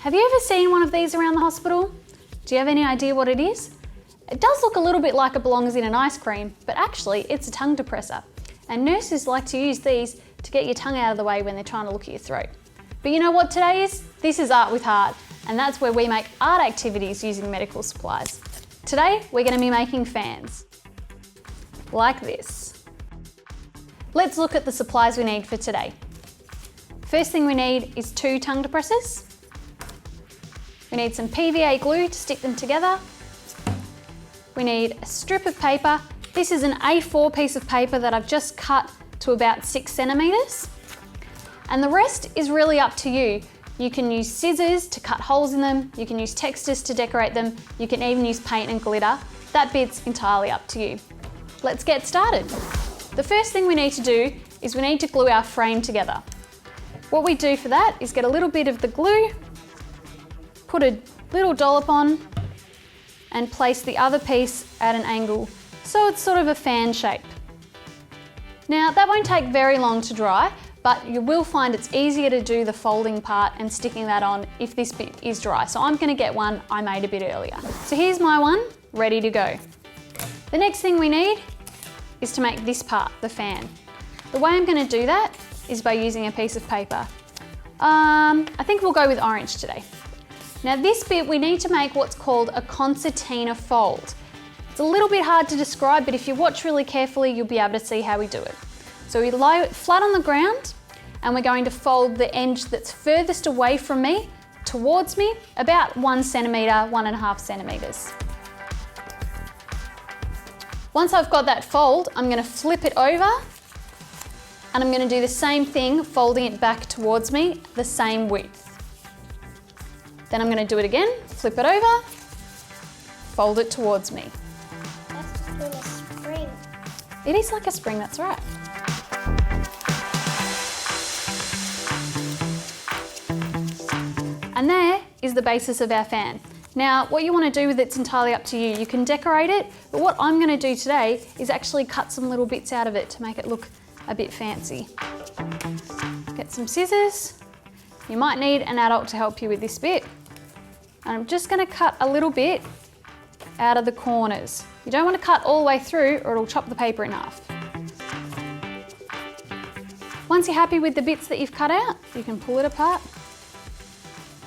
Have you ever seen one of these around the hospital? Do you have any idea what it is? It does look a little bit like it belongs in an ice cream, but actually it's a tongue depressor. And nurses like to use these to get your tongue out of the way when they're trying to look at your throat. But you know what today is? This is Art with Heart, and that's where we make art activities using medical supplies. Today, we're going to be making fans. Like this. Let's look at the supplies we need for today. First thing we need is 2 tongue depressors. We need some PVA glue to stick them together. We need a strip of paper. This is an A4 piece of paper that I've just cut to about 6 centimetres. And the rest is really up to you. You can use scissors to cut holes in them, you can use textures to decorate them, you can even use paint and glitter. That bit's entirely up to you. Let's get started. The first thing we need to do is we need to glue our frame together. What we do for that is get a little bit of the glue, put a little dollop on, and place the other piece at an angle so it's sort of a fan shape. Now that won't take very long to dry, but you will find it's easier to do the folding part and sticking that on if this bit is dry. So I'm going to get one I made a bit earlier. So here's my one, ready to go. The next thing we need is to make this part, the fan. The way I'm going to do that is by using a piece of paper. I think we'll go with orange today. Now this bit we need to make what's called a concertina fold. It's a little bit hard to describe, but if you watch really carefully you'll be able to see how we do it. So we lie it flat on the ground and we're going to fold the edge that's furthest away from me towards me, about 1 centimetre, 1.5 centimetres. Once I've got that fold, I'm going to flip it over and I'm going to do the same thing, folding it back towards me, the same width. Then I'm going to do it again, flip it over, fold it towards me. That's like a spring. It is like a spring, that's right. And there is the basis of our fan. Now, what you want to do with it's entirely up to you. You can decorate it, but what I'm going to do today is actually cut some little bits out of it to make it look a bit fancy. Get some scissors. You might need an adult to help you with this bit. And I'm just going to cut a little bit out of the corners. You don't want to cut all the way through or it'll chop the paper in half. Once you're happy with the bits that you've cut out, you can pull it apart.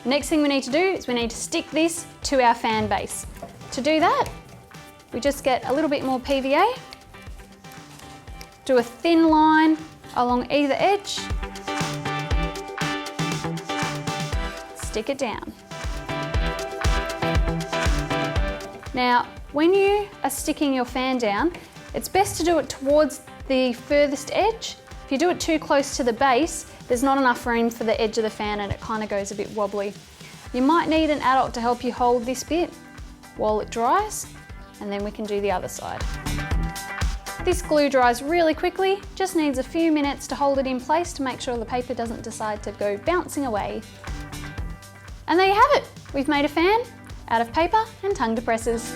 The next thing we need to do is we need to stick this to our fan base. To do that, we just get a little bit more PVA, do a thin line along either edge, stick it down. Now, when you are sticking your fan down, it's best to do it towards the furthest edge. If you do it too close to the base, there's not enough room for the edge of the fan and it kind of goes a bit wobbly. You might need an adult to help you hold this bit while it dries, and then we can do the other side. This glue dries really quickly, just needs a few minutes to hold it in place to make sure the paper doesn't decide to go bouncing away. And there you have it. We've made a fan out of paper and tongue depressors.